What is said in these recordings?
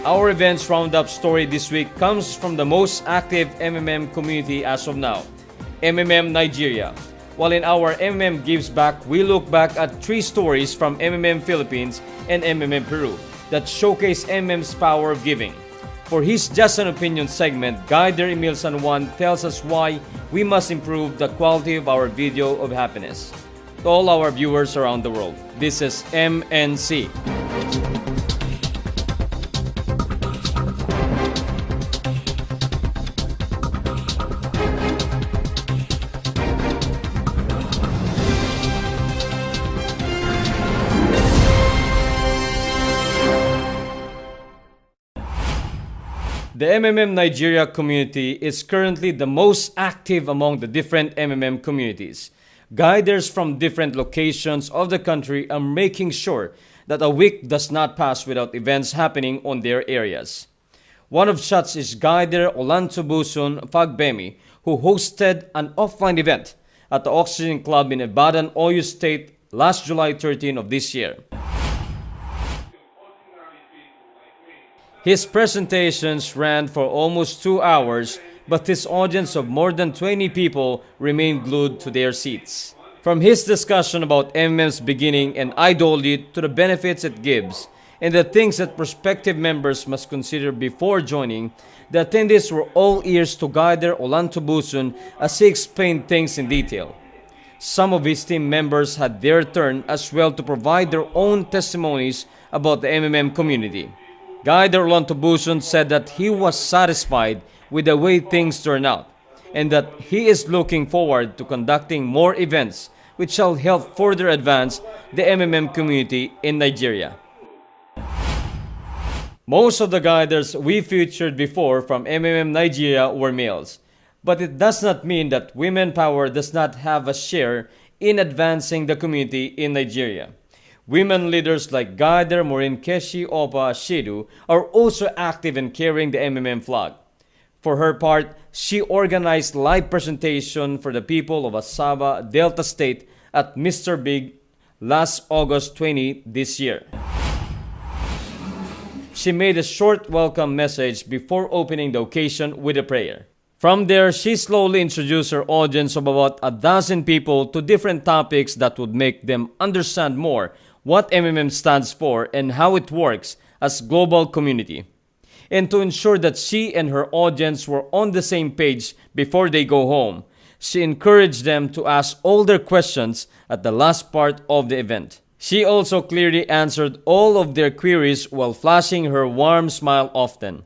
Our events roundup story this week comes from the most active MMM community as of now, MMM Nigeria. While in our MMM Gives Back, we look back at 3 stories from MMM Philippines and MMM Peru that showcase MMM's power of giving. For his Just an Opinion segment, Guider Emil San Juan tells us why we must improve the quality of our video of happiness. To all our viewers around the world, this is MNC. The MMM Nigeria community is currently the most active among the different MMM communities. Guiders from different locations of the country are making sure that a week does not pass without events happening on their areas. One of such is Guider Olantobusun Fagbemi, who hosted an offline event at the Oxygen Club in Ibadan, Oyo State last July 13 of this year. His presentations ran for almost 2 hours, but his audience of more than 20 people remained glued to their seats. From his discussion about MMM's beginning and ideology to the benefits it gives, and the things that prospective members must consider before joining, the attendees were all ears to Guider Olantobusun as he explained things in detail. Some of his team members had their turn as well to provide their own testimonies about the MMM community. Guider Olantobusun said that he was satisfied with the way things turned out and that he is looking forward to conducting more events which shall help further advance the MMM community in Nigeria. Most of the guiders we featured before from MMM Nigeria were males, but it does not mean that women power does not have a share in advancing the community in Nigeria. Women leaders like Guider Morinkeshi Opa Shidu are also active in carrying the MMM flag. For her part, she organized live presentation for the people of Asaba, Delta State at Mr. Big last August 20 this year. She made a short welcome message before opening the occasion with a prayer. From there, she slowly introduced her audience of about a dozen people to different topics that would make them understand more what MMM stands for and how it works as global community. And to ensure that she and her audience were on the same page before they go home, she encouraged them to ask all their questions at the last part of the event. She also clearly answered all of their queries while flashing her warm smile often.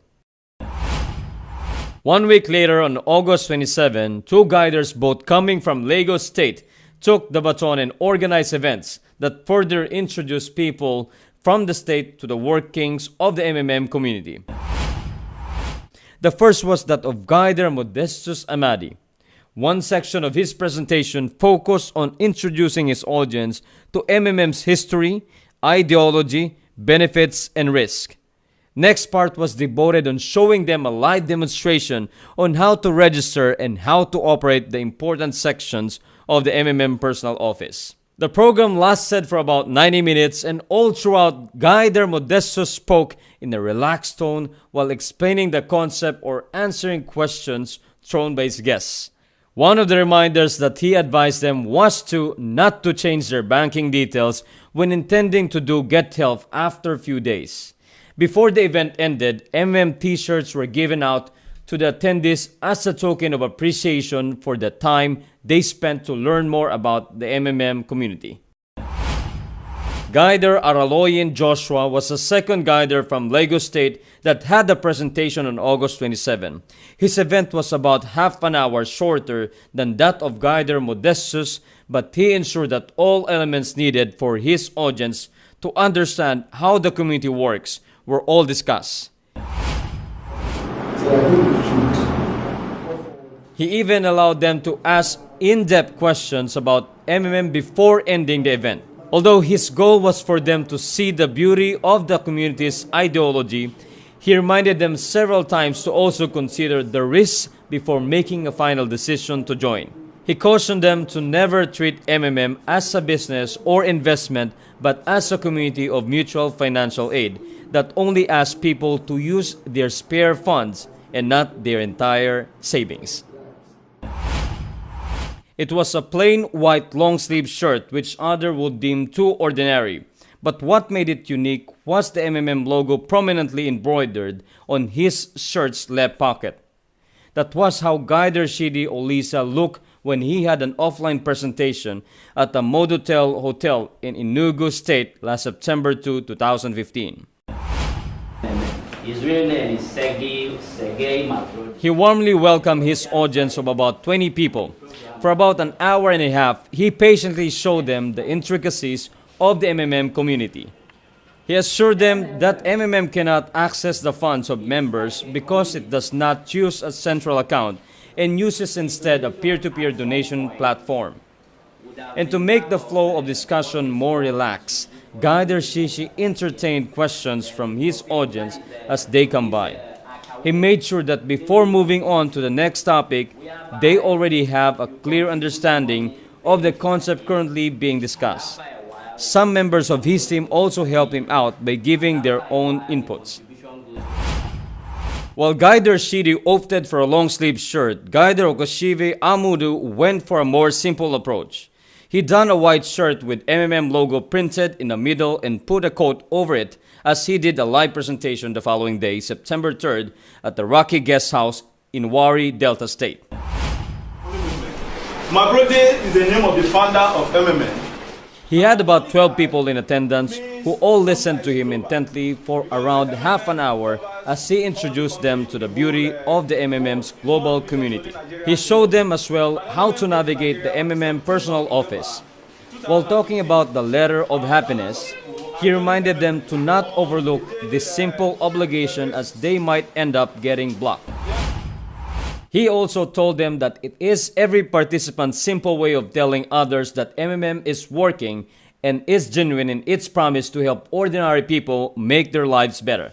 1 week later, on August 27, 2 guiders, both coming from Lagos State, took the baton and organized events that further introduced people from the state to the workings of the MMM community. The first was that of Guider Modestus Amadi. One section of his presentation focused on introducing his audience to MMM's history, ideology, benefits, and risk. Next part was devoted on showing them a live demonstration on how to register and how to operate the important sections of the MMM personal office. The program lasted for about 90 minutes, and all throughout, Guider Modestus spoke in a relaxed tone while explaining the concept or answering questions thrown by his guests. One of the reminders that he advised them was to not to change their banking details when intending to do Get Help after a few days. Before the event ended, MMM t-shirts were given out to the attendees as a token of appreciation for the time they spent to learn more about the MMM community. Guider Araloyin Joshua was the second guider from Lagos State that had the presentation on August 27. His event was about half an hour shorter than that of Guider Modestus, but he ensured that all elements needed for his audience to understand how the community works were all discussed. He even allowed them to ask in-depth questions about MMM before ending the event. Although his goal was for them to see the beauty of the community's ideology, he reminded them several times to also consider the risks before making a final decision to join. He cautioned them to never treat MMM as a business or investment, but as a community of mutual financial aid that only asks people to use their spare funds and not their entire savings. It was a plain white long-sleeve shirt which others would deem too ordinary. But what made it unique was the MMM logo prominently embroidered on his shirt's left pocket. That was how Guider Shidi Olisa looked when he had an offline presentation at the Modotel Hotel in Enugu State last September 2, 2015. His real name is Sergei MavroNoticias. He warmly welcomed his audience of about 20 people. For about an hour and a half, he patiently showed them the intricacies of the MMM community. He assured them that MMM cannot access the funds of members because it does not use a central account and uses instead a peer-to-peer donation platform. And to make the flow of discussion more relaxed, Guider Shishi entertained questions from his audience as they come by. He made sure that before moving on to the next topic, they already have a clear understanding of the concept currently being discussed. Some members of his team also helped him out by giving their own inputs. While Guider Shidi opted for a long-sleeve shirt, Guider Okoshive Amudu went for a more simple approach. He donned a white shirt with MMM logo printed in the middle and put a coat over it as he did a live presentation the following day, September 3rd, at the Rocky Guest House in Wari, Delta State. MavroNoticias is the name of the founder of MMM. He had about 12 people in attendance who all listened to him intently for around half an hour as he introduced them to the beauty of the MMM's global community. He showed them as well how to navigate the MMM personal office. While talking about the letter of happiness, he reminded them to not overlook this simple obligation as they might end up getting blocked. He also told them that it is every participant's simple way of telling others that MMM is working and is genuine in its promise to help ordinary people make their lives better.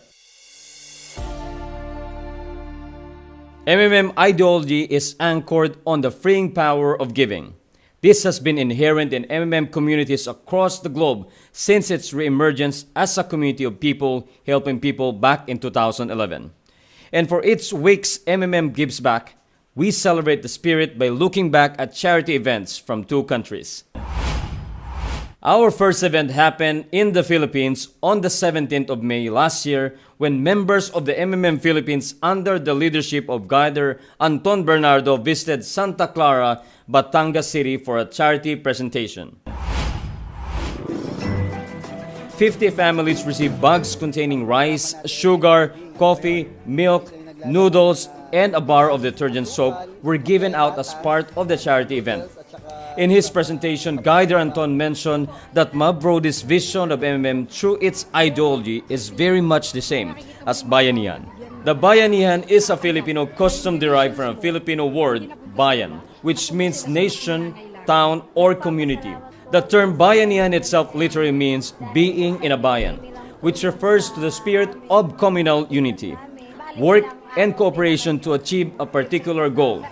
MMM ideology is anchored on the freeing power of giving. This has been inherent in MMM communities across the globe since its reemergence as a community of people helping people back in 2011. And for its week's MMM Gives Back, we celebrate the spirit by looking back at charity events from 2 countries. Our first event happened in the Philippines on the 17th of May last year when members of the MMM Philippines under the leadership of Guider Anton Bernardo visited Santa Clara, Batangas City for a charity presentation. 50 families received bags containing rice, sugar, coffee, milk, noodles, and a bar of detergent soap were given out as part of the charity event. In his presentation, Guider Anton mentioned that Mavro's vision of MMM through its ideology is very much the same as Bayanihan. The Bayanihan is a Filipino custom derived from a Filipino word, bayan, which means nation, town, or community. The term Bayanihan itself literally means being in a bayan, which refers to the spirit of communal unity, work, and cooperation to achieve a particular goal.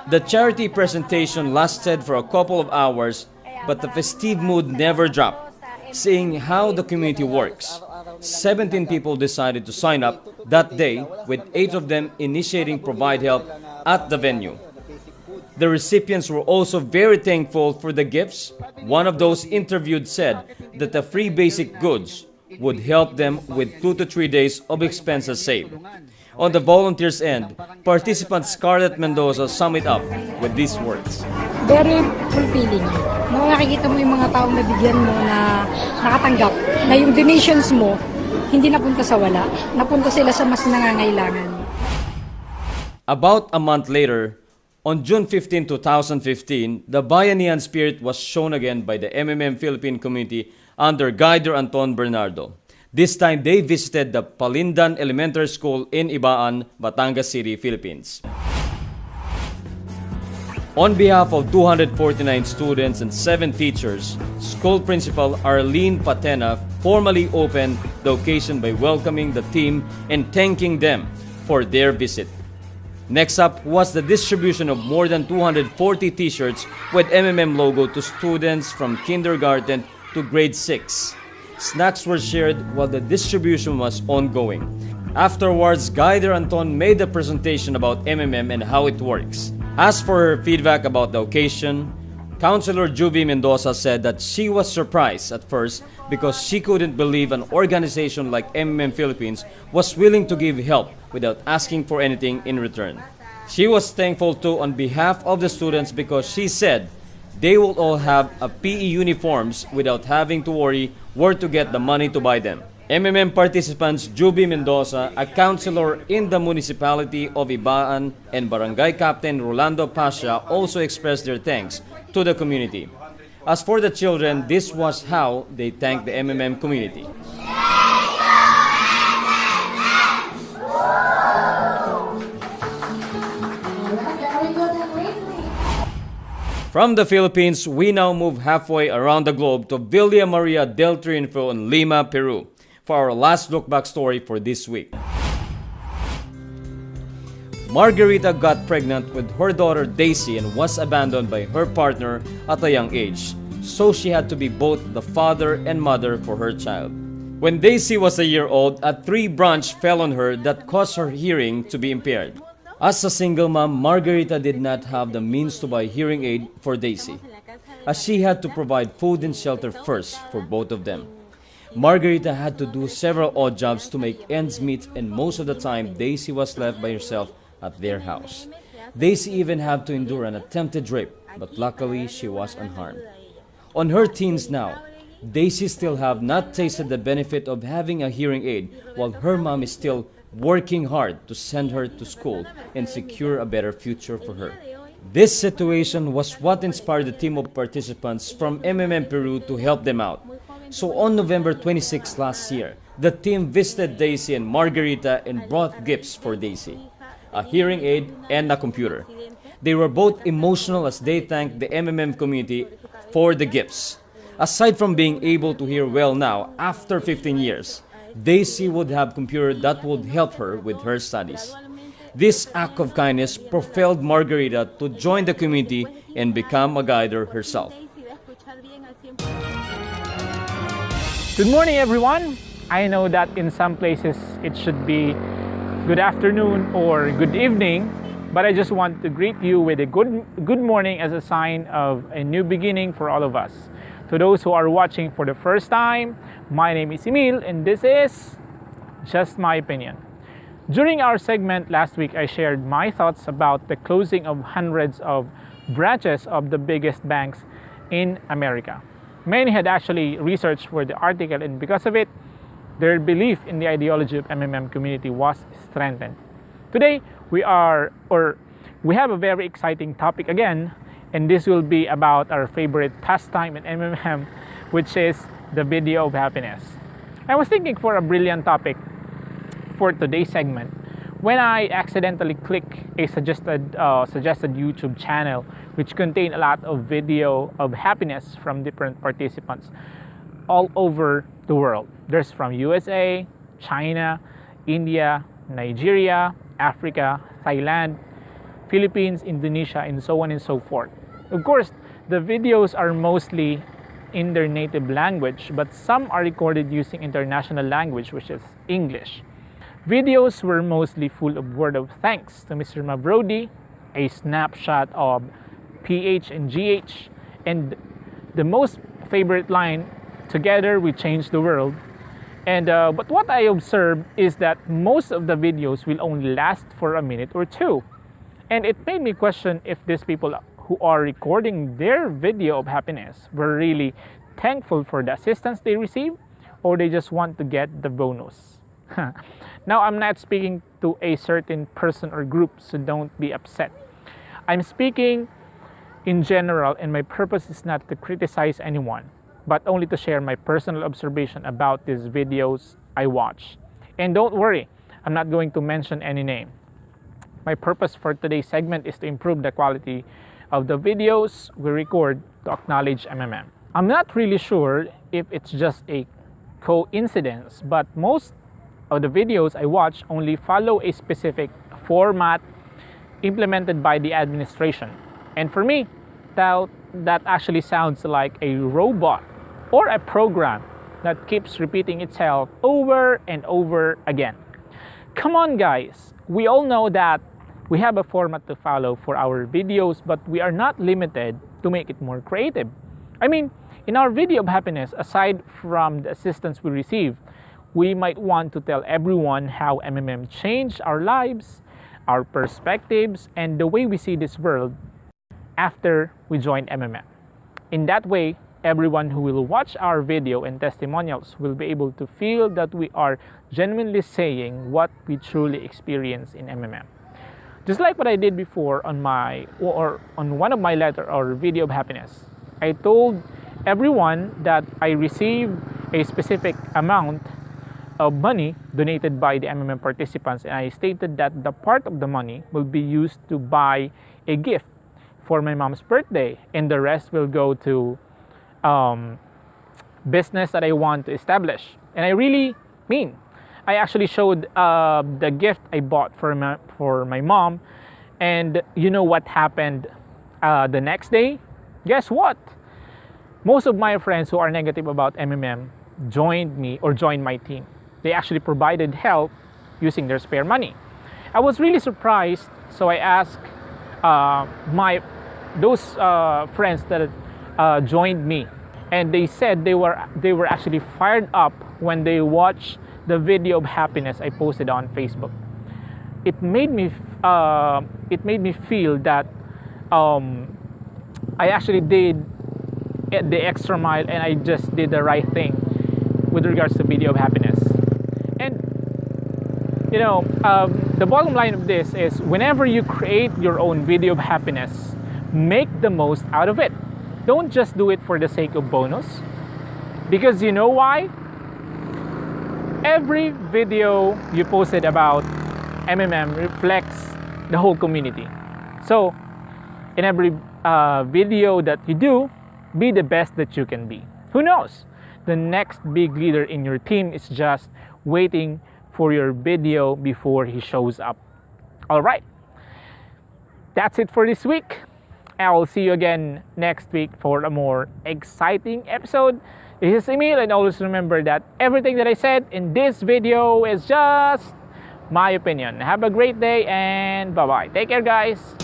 The charity presentation lasted for a couple of hours, but the festive mood never dropped, seeing how the community works. 17 people decided to sign up that day, with 8 of them initiating Provide Help at the venue. The recipients were also very thankful for the gifts. One of those interviewed said that the free basic goods would help them with 2 to 3 days of expenses saved. On the volunteers' end, participant Scarlett Mendoza summed it up with these words. Very fulfilling. Nakikita mo yung mga taong nabigyan mo na nakatanggap, na yung donations mo, hindi napunta sa wala, napunta sila sa mas nangangailangan. About a month later, on June 15, 2015, the Bayanihan spirit was shown again by the MMM Philippine community under Guider Anton Bernardo. This time, they visited the Palindan Elementary School in Ibaan, Batangas City, Philippines. On behalf of 249 students and 7 teachers, school principal Arlene Patena formally opened the occasion by welcoming the team and thanking them for their visit. Next up was the distribution of more than 240 t-shirts with MMM logo to students from kindergarten to grade 6. Snacks were shared while the distribution was ongoing. Afterwards, Guider Anton made a presentation about MMM and how it works. As for her feedback about the occasion, Councilor Juvie Mendoza said that she was surprised at first because she couldn't believe an organization like MMM Philippines was willing to give help without asking for anything in return. She was thankful too on behalf of the students because she said they will all have a PE uniforms without having to worry where to get the money to buy them. MMM participants Juvie Mendoza, a councilor in the municipality of Ibaan, and Barangay Captain Rolando Pasha also expressed their thanks to the community. As for the children, this was how they thanked the MMM community. From the Philippines, we now move halfway around the globe to Villa Maria del Triunfo in Lima, Peru, for our last look back story for this week. Margarita got pregnant with her daughter Daisy and was abandoned by her partner at a young age, so she had to be both the father and mother for her child. When Daisy was a year old, a tree branch fell on her that caused her hearing to be impaired. As a single mom, Margarita did not have the means to buy hearing aid for Daisy, as she had to provide food and shelter first for both of them. Margarita had to do several odd jobs to make ends meet, and most of the time, Daisy was left by herself at their house. Daisy even had to endure an attempted rape, but luckily she was unharmed. On her teens now, Daisy still have not tasted the benefit of having a hearing aid, while her mom is still working hard to send her to school and secure a better future for her. This situation was what inspired the team of participants from MMM Peru to help them out. So on November 26 last year, the team visited Daisy and Margarita and brought gifts for Daisy, a hearing aid and a computer. They were both emotional as they thanked the MMM community for the gifts. Aside from being able to hear well now, after 15 years, Daisy would have a computer that would help her with her studies. This act of kindness propelled Margarita to join the community and become a guider herself. Good morning, everyone. I know that in some places it should be good afternoon or good evening, but I just want to greet you with a good morning as a sign of a new beginning for all of us. To those who are watching for the first time, my name is Emil and this is Just My Opinion. During our segment last week, I shared my thoughts about the closing of hundreds of branches of the biggest banks in America. Many had actually researched for the article, and because of it, their belief in the ideology of MMM community was strengthened. Today, we have a very exciting topic again, and this will be about our favorite pastime in MMM, which is the video of happiness. I was thinking for a brilliant topic for today's segment when I accidentally clicked a suggested YouTube channel which contained a lot of video of happiness from different participants all over the world. There's from USA, China, India, Nigeria, Africa, Thailand, Philippines, Indonesia, and so on and so forth. Of course, the videos are mostly in their native language, but some are recorded using international language, which is English. Videos were mostly full of word of thanks to Mr. Mavrodi, a snapshot of PH and GH, and the most favorite line, "Together we change the world." And but what I observed is that most of the videos will only last for a minute or two. And it made me question if these people who are recording their video of happiness were really thankful for the assistance they received, or they just want to get the bonus. Now, I'm not speaking to a certain person or group, so don't be upset. I'm speaking in general, and my purpose is not to criticize anyone, but only to share my personal observation about these videos I watch. And don't worry, I'm not going to mention any name. My purpose for today's segment is to improve the quality of the videos we record to acknowledge MMM. I'm not really sure if it's just a coincidence, but most of the videos I watch only follow a specific format implemented by the administration. And for me, that actually sounds like a robot or a program that keeps repeating itself over and over again. Come on guys, we all know that we have a format to follow for our videos, but we are not limited to make it more creative. I mean, in our video of happiness, aside from the assistance we receive, we might want to tell everyone how MMM changed our lives, our perspectives, and the way we see this world after we joined MMM. In that way, everyone who will watch our video and testimonials will be able to feel that we are genuinely saying what we truly experience in MMM. Just like what I did before on one of my letter or video of happiness, I told everyone that I received a specific amount of money donated by the MMM participants, and I stated that the part of the money will be used to buy a gift for my mom's birthday, and the rest will go to business that I want to establish. And I really mean, I actually showed the gift I bought for my mom, and you know what happened the next day? Guess what? Most of my friends who are negative about MMM joined my team. They actually provided help using their spare money. I was really surprised, so I asked those friends that joined me, and they said they were actually fired up when they watched the video of happiness I posted on Facebook. It made me feel that I actually did the extra mile, and I just did the right thing with regards to video of happiness. And you know, the bottom line of this is, whenever you create your own video of happiness, make the most out of it. Don't just do it for the sake of bonus, because you know why? Every video you posted about MMM reflects the whole community. So in every video that you do, be the best that you can be. Who knows? The next big leader in your team is just waiting for your video before he shows up. All right, that's it for this week. I will see you again next week for a more exciting episode. This is Emil, and always remember that everything that I said in this video is just my opinion. Have a great day, and bye-bye. Take care, guys.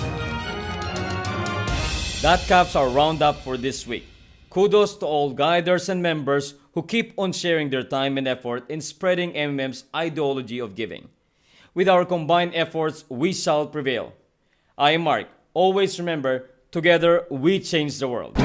That caps our roundup for this week. Kudos to all guiders and members who keep on sharing their time and effort in spreading MMM's ideology of giving. With our combined efforts, we shall prevail. I am Mark. Always remember, together we change the world.